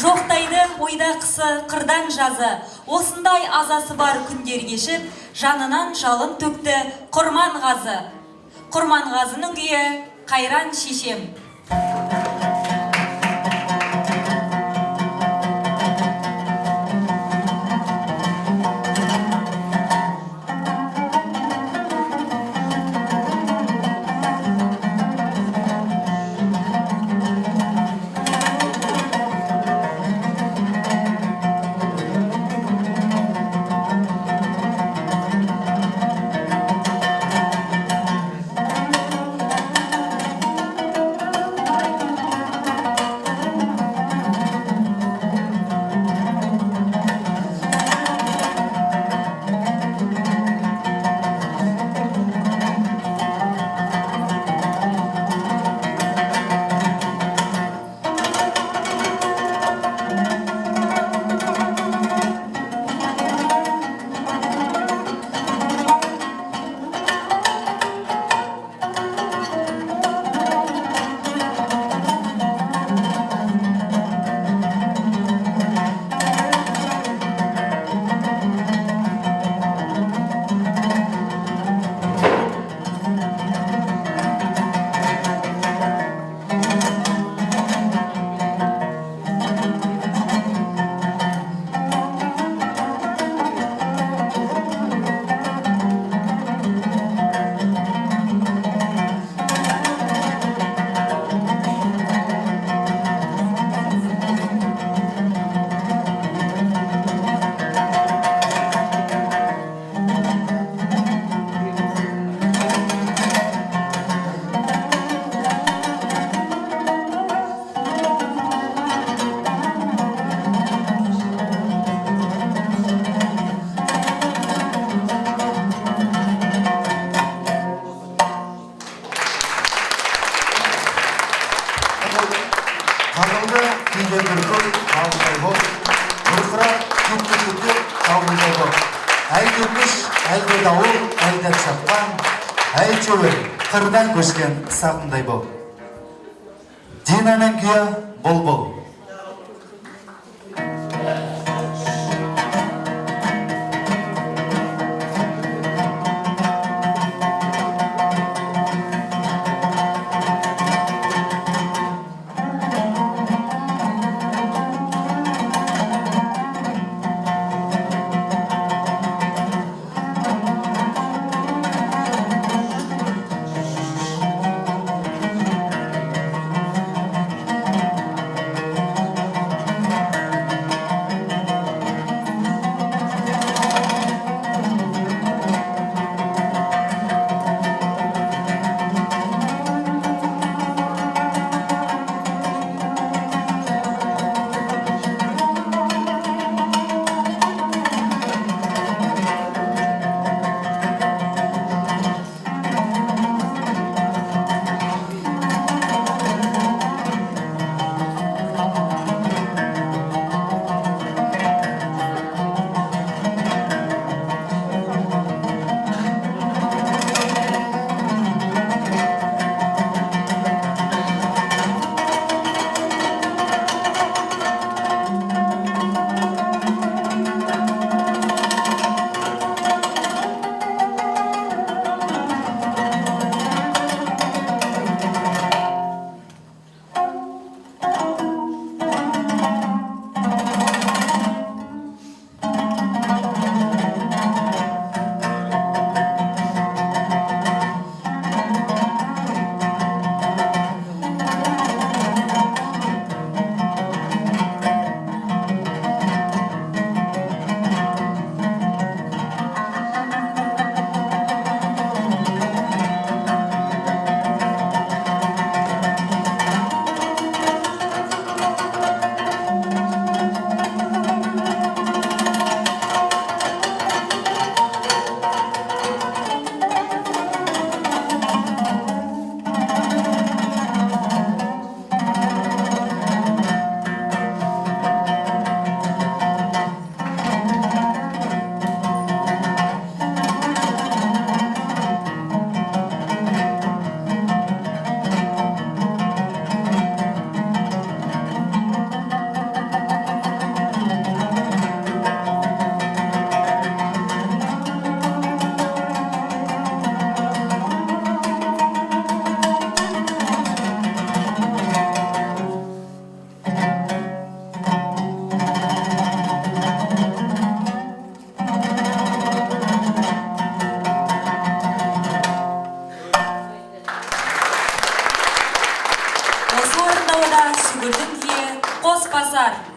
Жоқтайды ойда қысы қырдан жазы, осындай азасы бар күндер кешіп, жанынан жалын төкті Құрманғазы. Құрманғазының күйі Қайран шешем. Қағылды кейде бүркіл қағылдай бол, бұрқырап көкке қағылдай бол. Әлдекіш, әлде дауыл, әлде шапқан, әйтеуір қырдан көшкен сағындай бол. Динаның күйі бол-бол. достар.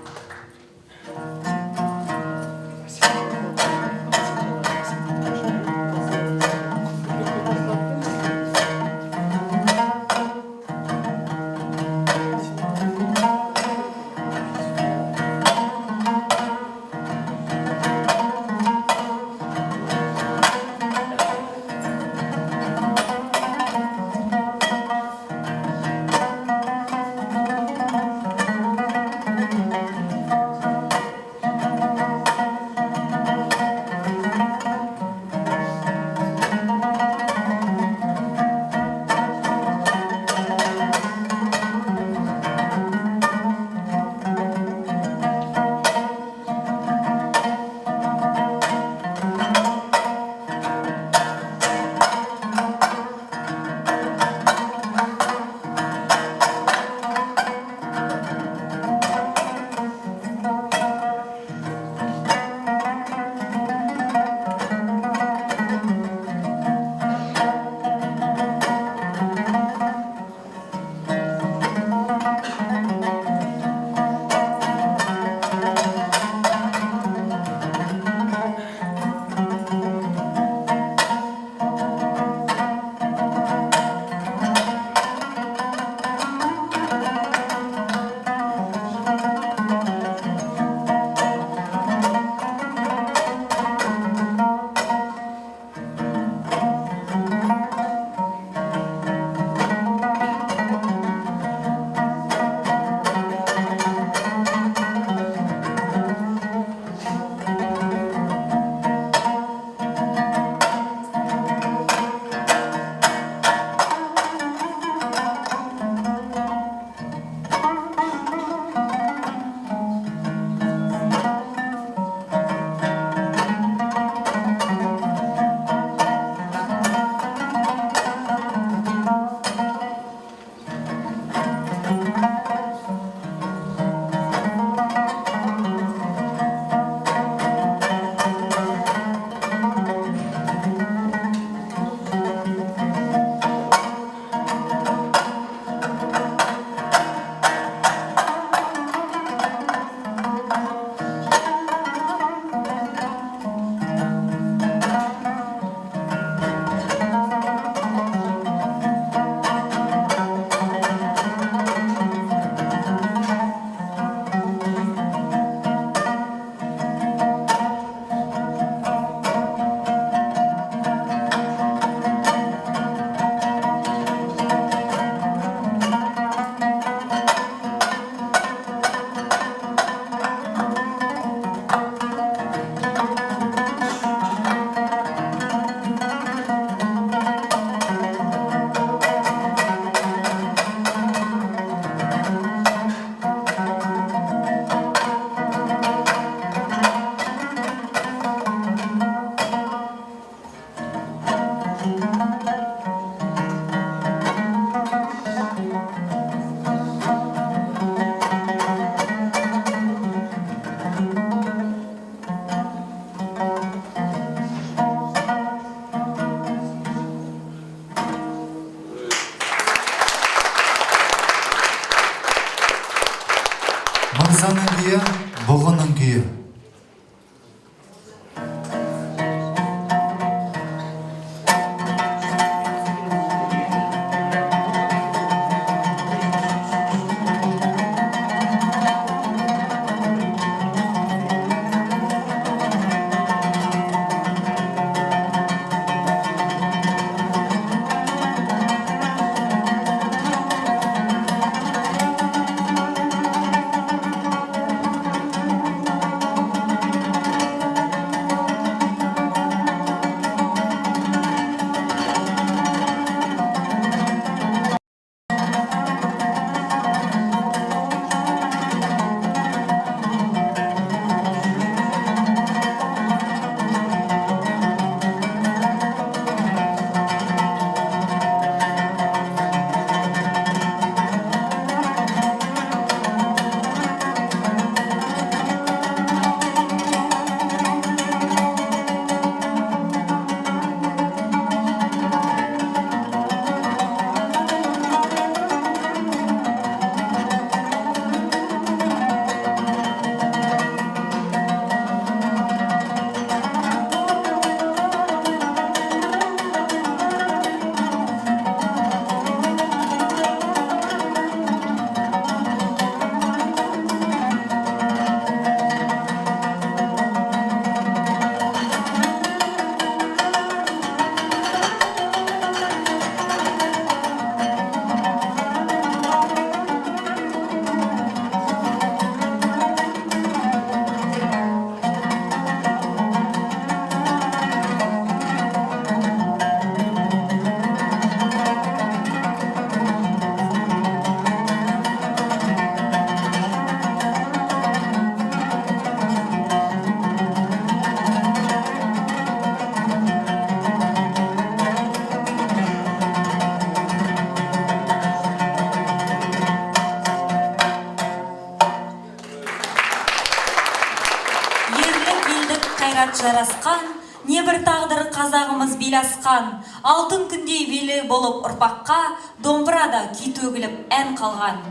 жарасқан, небір тағдыр қазағымыз беласқан, алтын күндей белі болып ұрпаққа, домбырада күй төгіліп ән қалған.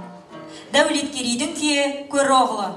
Дәулеткерейдің күйі көр оғлы.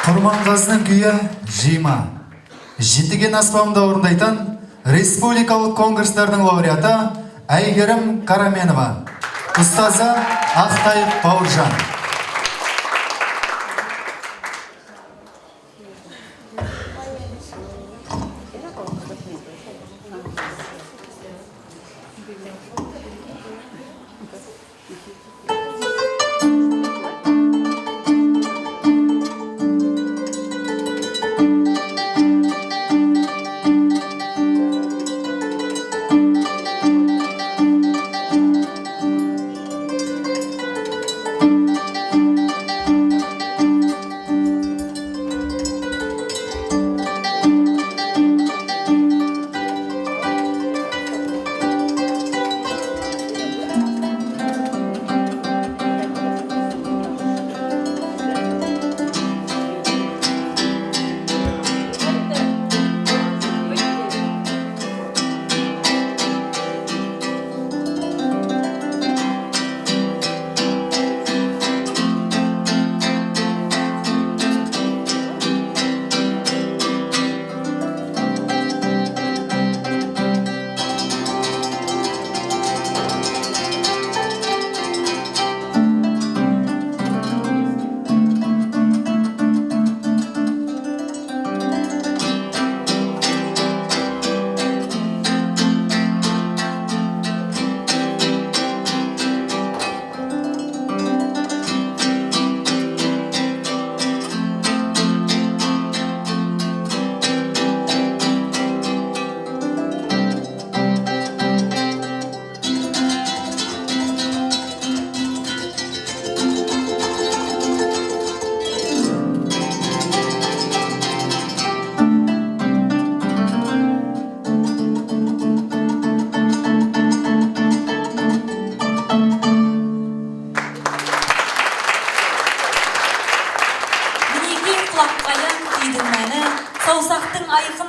Құрманғазының күйі «Жима». Жетіген аспамда орындайтын республикалық конкурстардың лауреаты Әйгерім Караменова, ұстазы Ақтайып Бауыржан.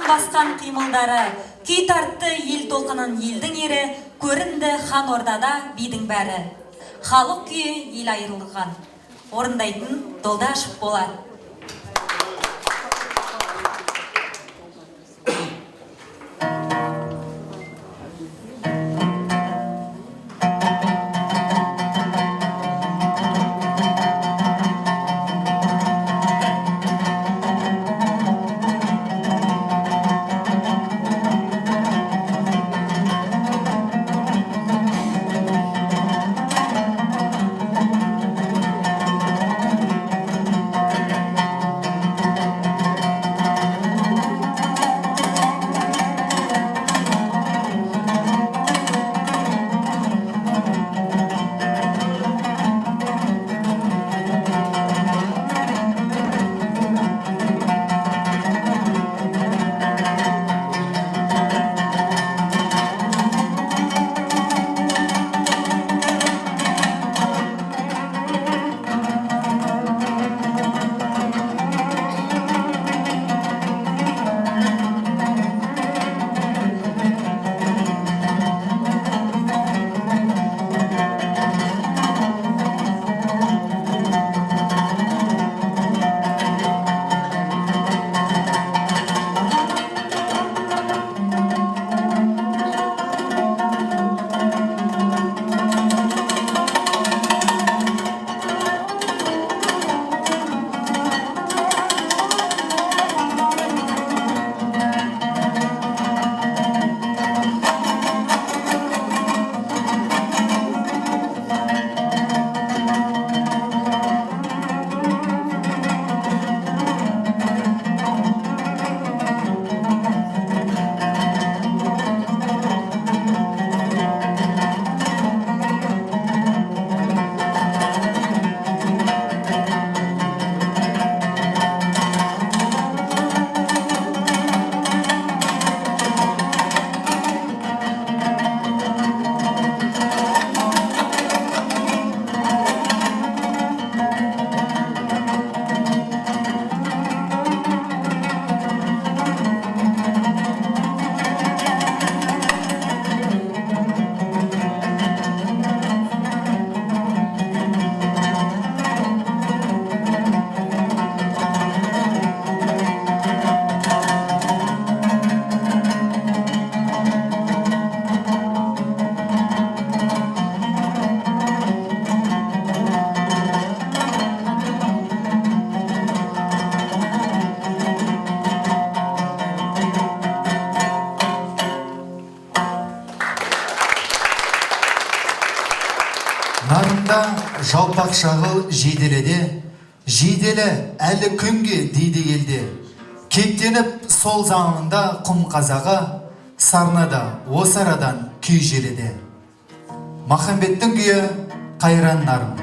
басқан қимылдары, күй тартты ел толқынын елдің ері, көрінді хан ордада бидің бәрі. Халық күйі ел айырылған. Орындайтын Долдашев болады. Нарында жалпақ шағыл жейделеде, жейделі әлі күнге дейді елде. Кектеніп сол заңында құм қазаға, сарнада осы арадан күй желеде. Махамбеттің күйі Қайран Нарым.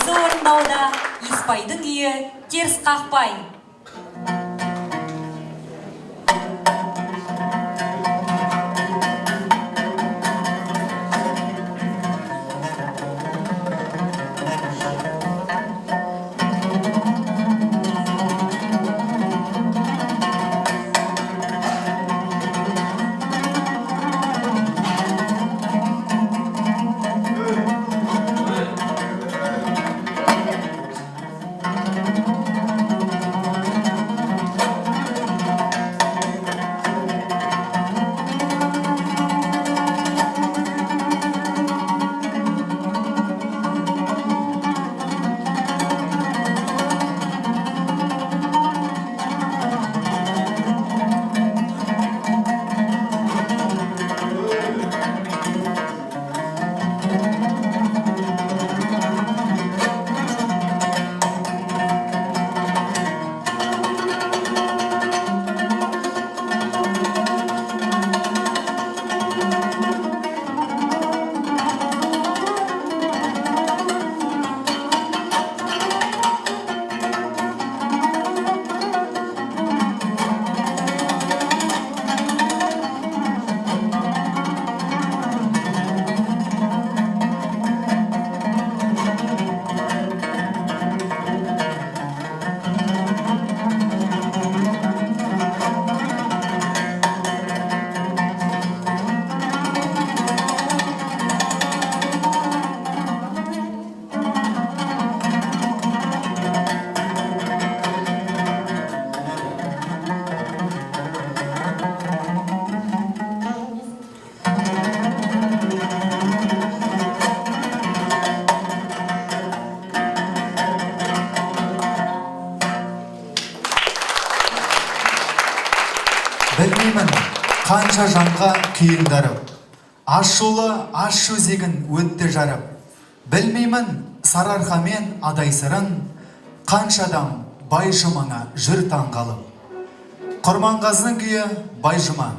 сөзі орындауда Еспайдың күйі теріс қақпай. Білмеймін, қанша жанға күйін дарып, ашулы аш өзегін өтті жарып. Білмеймін, сарыарқа мен адайсырын, қаншадам Байжұмаңа жүр таңғалып. Құрманғазының күйі Байжұма.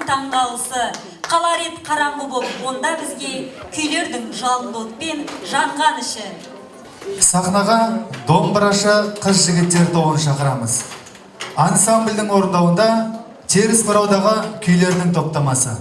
таңғалысы, қалар ет қараңғы боп, онда бізге күйлердің жалынды отпен жанған іші. Сахнаға домбырашы қыз жігіттер тобын шақырамыз. Ансамбльдің орындауында теріс бұраудағы күйлердің топтамасы.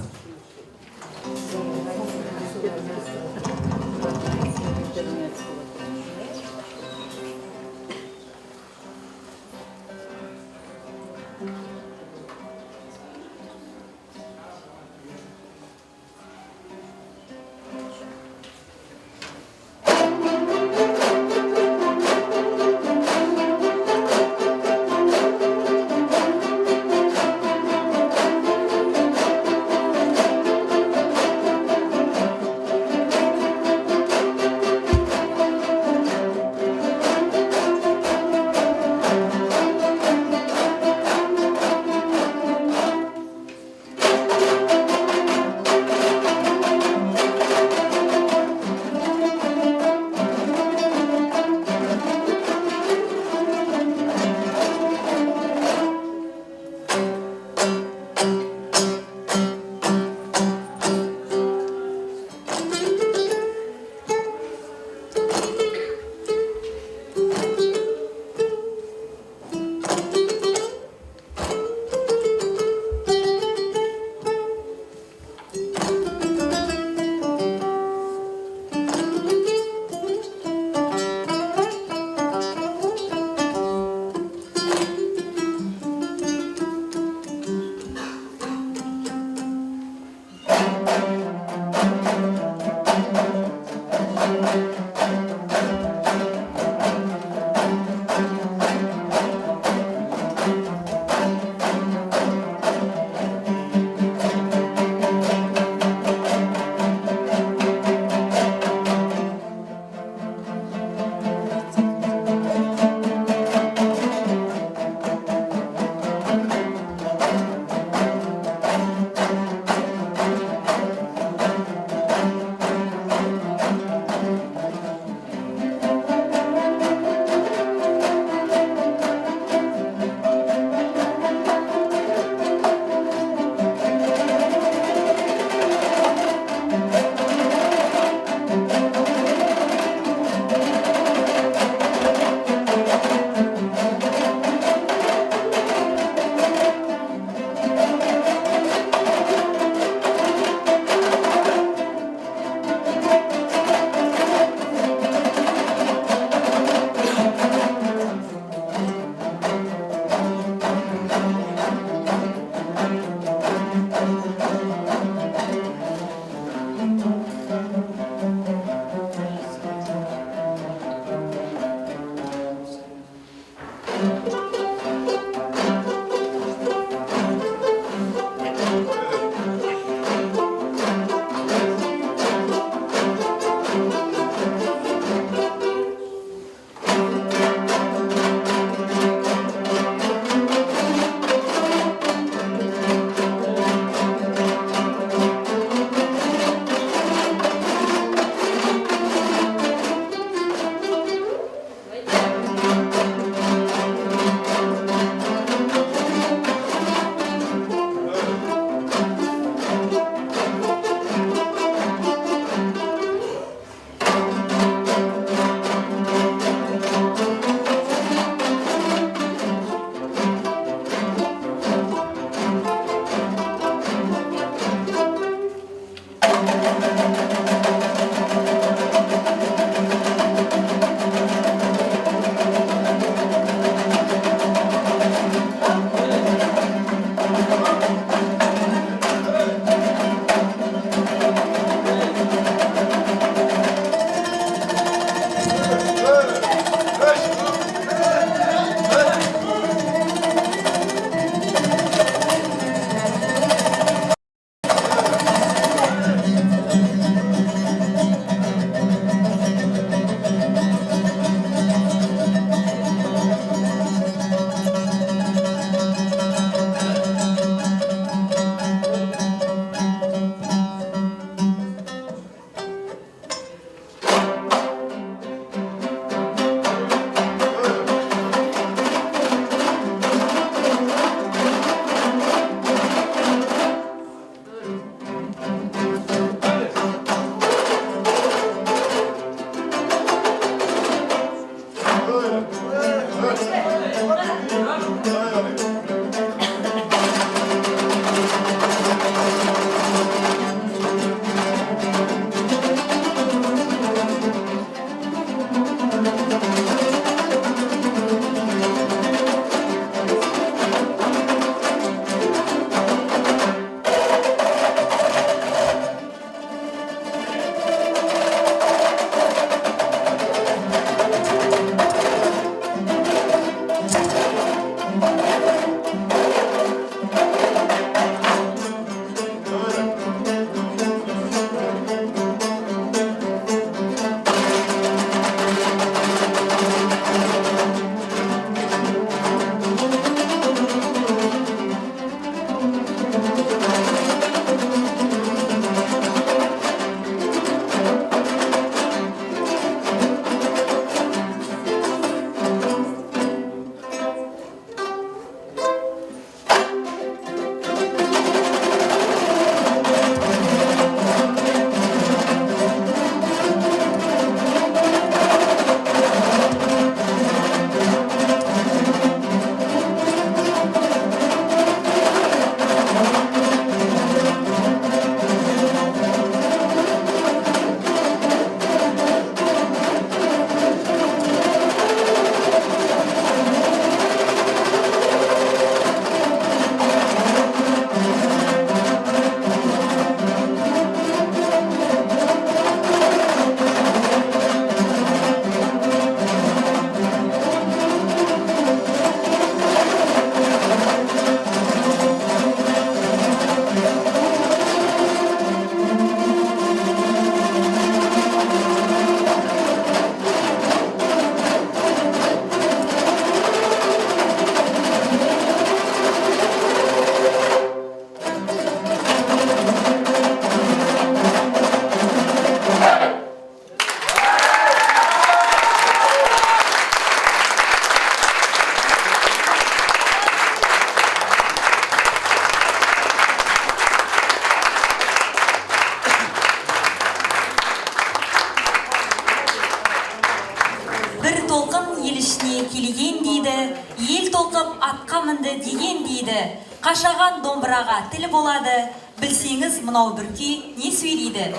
сөйлейді, қашаған домбыраға тіл болады, білсеңіз мынау бір күй не сөйлейді.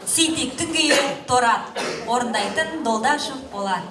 Сейтектің күйі Торат, орындайтын Долдашев Болат.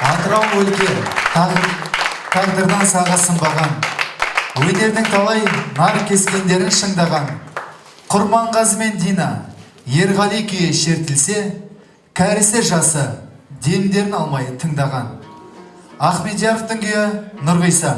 Атырау өлке тағдырдан саға сынбаған, өнердің талай нар кескендерін шыңдаған. Құрманғазы мен Дина Ерғали күйі шертілсе, кәрісі жасы демдерін алмай тыңдаған. Ахмедияровтың күйі Нұрғиса.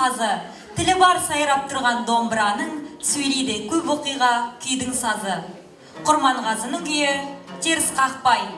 қазы, тілі бар сайрап тұрған домбыраның, сөйлейді көп оқиға күйдің сазы. Құрманғазының күйі теріс қақпай.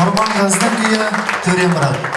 Құрманғазының күйі Төремұрат.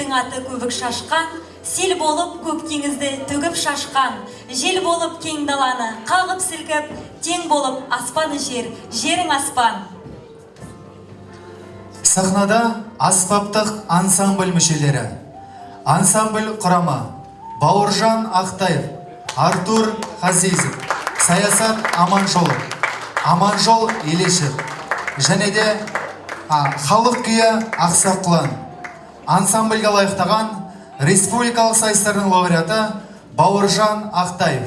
елдің аты көбік шашқан, сел болып көк теңізді төгіп шашқан, жел болып кең даланы қағып сілкіп, тең болып аспаны жер, жерің аспан. Сахнада аспаптық ансамбль мүшелері. Ансамбль құрамы: Бауыржан Ақтаев, Артур Хазизов, Саясат Аманжолов, Аманжол Елешев, және де халық күйі Ақсақ-Құлан. Ансамбльге лайықтаған республикалық сайыстардың лауреаты Бауыржан Ақтаев.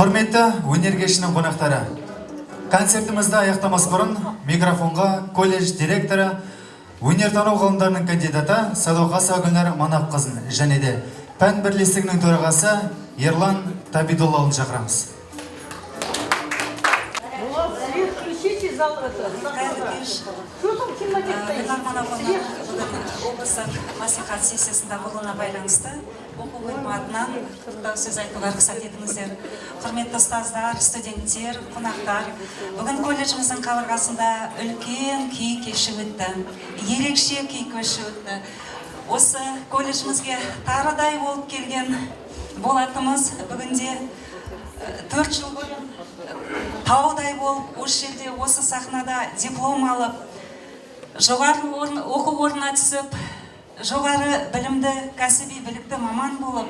Құрметті өнер кешінің қонақтары, концертімізді аяқтамас бұрын микрофонға колледж директоры, өнертану ғылымдарының кандидаты Садуқасова Гүлнар Манапқызын және де пән бірлестігінің төрағасы Ерлан Табидоллаұлын шақырамыз. Включите зал это. Что там тематика? облыстық мәслихат сессиясында болуына байланысты оқу бөлімі атынан құттықтау сөз айтуға рұқсат етіңіздер. Құрметті ұстаздар, студенттер, қонақтар, бүгін колледжіміздің қабырғасында үлкен күй кеші өтті. Ерекше күй кеші өтті. Осы колледжімізге тарыдай болып келген болатымыз бүгінде 4 жыл бұрын таудай болып осы жерде осы сахнада диплом алып, жоғары оқу орнына түсіп, жоғары білімді, кәсіби білікті маман болып,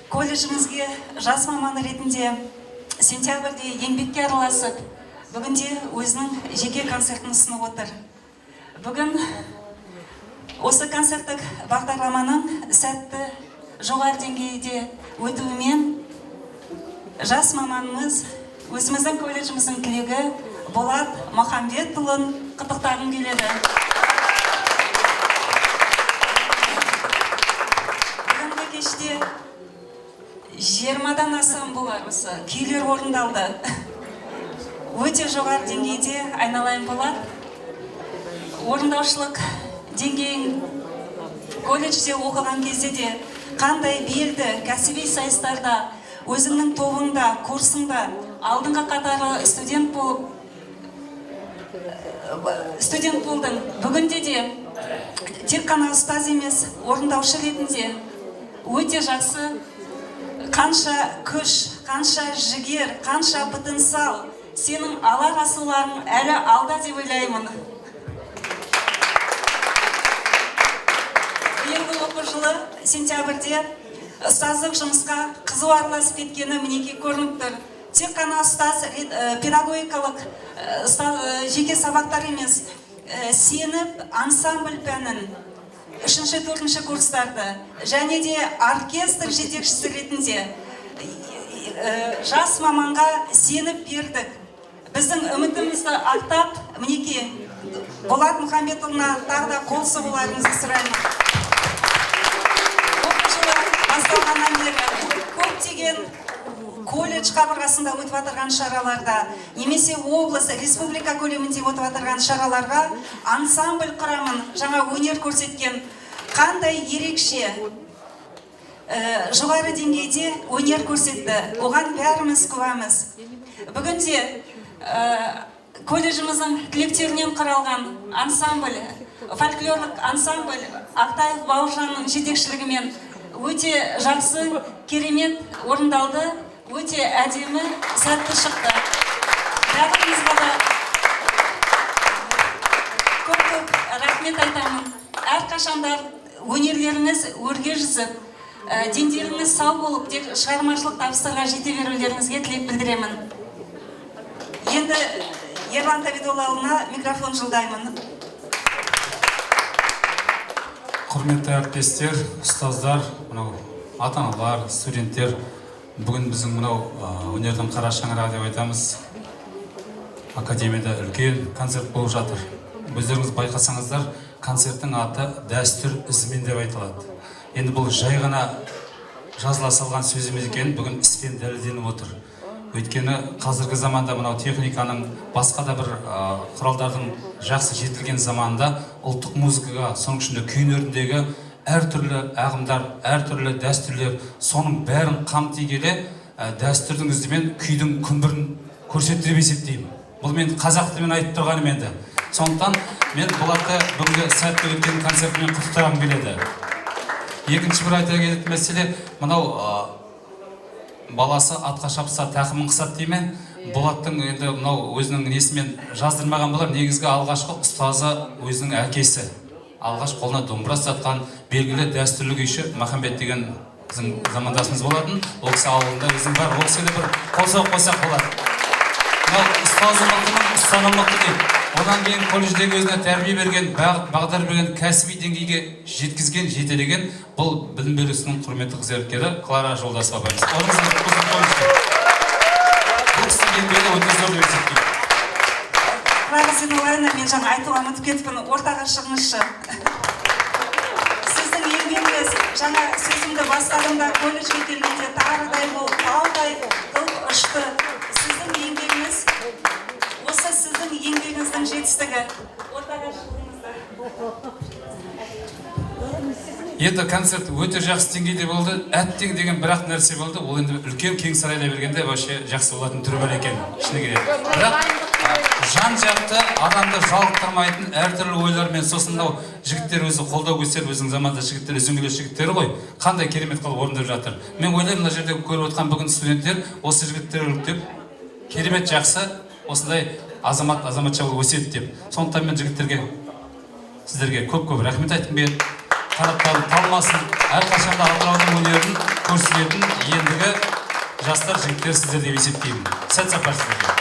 колледжімізге жас маман ретінде сентябрьде еңбекке араласып, бүгінде өзінің жеке концертін ұсынып отыр. Бүгін осы концерттік бағдарламаның сәтті жоғары деңгейде өтуімен жас маманымыз өзіміздің колледжіміздің түлегі Болат Махамбетұлын құттықтағым келеді. Бүгінгі кеште 20-дан астам болар осы күйлер орындалды. Өте жоғары деңгейде айналайын Болат. Орындаушылық деңгейін колледжде оқыған кезде де қандай белді кәсіби сайыстарда, өзіңнің тобыңда, курсыңда алдыңға қатарлы студент болдың. Бүгінде де тек қана ұстаз емес, орындаушы ретінде өте жақсы, қанша күш, қанша жігер, қанша потенциал, сенің алар асуларың әлі алда деп ойлаймын. Биылғы оқу жылы сентябрьде ұстаздық жұмысқа қызу араласып кеткені мінеки көрініп тұр. Тек қана ұстаз педагогикалық жеке сабақтар емес, сеніп ансамбль пәнін 3-4 курстарды және де оркестр жетекшісі ретінде жас маманға сеніп бердік. Біздің үмітімізді ақтап, мінеки Болат Махамбетұлына тағы да қол соғуларыңызды сұраймын. Оқу жылы басталғаннан бері көптеген колледж қабырғасында өтіп отырған шараларда, немесе облыс, республика көлемінде өтіп отырған шараларға ансамбль құрамын жаңа өнер көрсеткен қандай ерекше жоғары деңгейде өнер көрсетті. Оған бәріміз куәміз. Бүгінде колледжіміздің түлектерінен құралған ансамбль, фольклорлық ансамбль Ақтаев Бауыржанның жетекшілігімен өте жақсы, керемет орындалды, өте әдемі, сәтті шықты. Бәріңізге да көп рахмет айтамын. Әрқашандар өнерлеріңіз өрге жүзіп, дендеріңіз сау болып, тек шығармашылық табыстарға жете берулеріңізге тілек білдіремін. Енді Ерлан Табидоллаұлына микрофон жылдаймын. Құрметті әріптестер, ұстаздар, ата-аналар, студенттер, бүгін біздің өнердің қара шаңырағы деп айтамыз. Академияда үлкен концерт болып жатыр. Өздеріңіз байқасаңыздар, концерттің аты дәстүр ізімен деп айтылады. Енді бұл жай ғана жазыла салған сөз емес екен, бүгін іспен дәлелденіп отыр. Өйткені қазіргі заманда техниканың басқа да бір құралдардың жақсы жетілген заманда ұлттық музыкаға, соның ішінде күй өнеріндегі әртүрлі ағымдар, әртүрлі дәстүрлер, соның бәрін қамти келе дәстүрдің ізімен күйдің күмбірін көрсетті деп есептеймін. Бұл мен қазақ тілімен айтып тұрғаным енді. Сондықтан мен Болатты бүгінгі сәтті өткен концертімен құттықтағым келеді. Екінші бір айта кететін мәселе, баласы атқа шапса тақымын қысады дей ме? Болаттың енді өзінің несімен жаздырмаған болар. Негізгі алғашқы ұстазы өзінің әкесі. Алғаш қолына домбыра ұстатқан белгілі дәстүрлі күйші Махамбет деген біздің замандасымыз болатын. Ол кісі ауылында өзінің бар. Ол кісіде бір қосақ болады. Ұстазы мықтының ұстаны мықты дейді. Одан кейін колледждегі өзіне тәрбие берген, бағдар берген, кәсіби деңгейге жеткізген, жетелеген бұл білім беру ісінің құрметті қызметкері Клара Жолдасова апайымыз. еңбегі өте зор деп есептеймін. Рағызин Олайна, мен жаңа айтуға ұмытып кетіппін, ортаға шығыңызшы. Сіздің еңбегіңіз, жаңа сөзімді бастадымда колледжге келгенде тарыдай болып, таудай қылып ұшты. Сіздің еңбегіңіз, осы сіздің еңбегіңіздің жетістігі. Ортаға шығыңыздар. Енді концерт өте жақсы деңгейде болды. Әттең деген бірақ нәрсе болды. Ол енді үлкен кең сарайда бергенде вообще жақсы болатын түрі бар екен. Шыны керек. Бірақ жан жақты адамды жалықтырмайтын әртүрлі ойлармен сосын мынау жігіттер өзі қолдау көрсетіп, өзінің заманда жігіттер үзеңгілес жігіттері ғой. Қандай керемет қылып орындап жатыр. Мен ойлаймын мына жерде көріп отқан бүгін студенттер осы жігіттер үлгідеп керемет жақсы осындай азаматша болып өседі деп. Сондықтан мен жігіттерге сіздерге көп рахмет айтқым келеді. Тараптарын талмасын, әрқашанда Атыраудың өнерін көрсететін ендігі жастар жігіттер сіздер деп есептеймін. Сәт сапар сіздерге.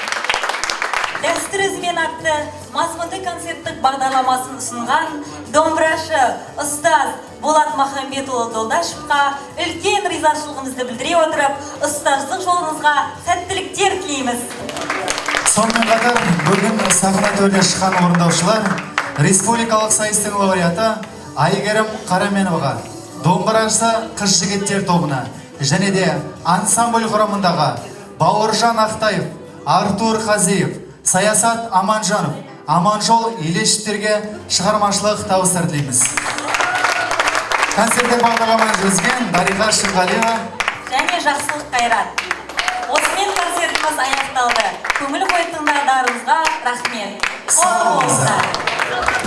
Дәстүр ізімен атты мазмұнды концерттік бағдарламасын ұсынған домбырашы ұстаз Болат Махамбетұлы Долдашевқа үлкен ризашылығымызды білдіре отырып, ұстаздық жолыңызға сәттіліктер тілейміз. Сонымен қатар бүгін сахна төріне шыққан орындаушылар республикалық сайыстың лауреаты Айгерім Қараменовға, домбырашы қыз жігіттер тобына және де ансамбль құрамындағы Бауыржан Ақтаев, Артур Қазиев, Саясат Аманжанов, Аманжол Елешевтерге шығармашылық табыстар тілейміз. Концертте бағдарламаны жүргізген Дариға Шынғалиева және Жақсылық Қайрат. Осымен концертіміз аяқталды. Көңіл қойып тыңдағандарыңызға рахмет. Сау болыңыздар.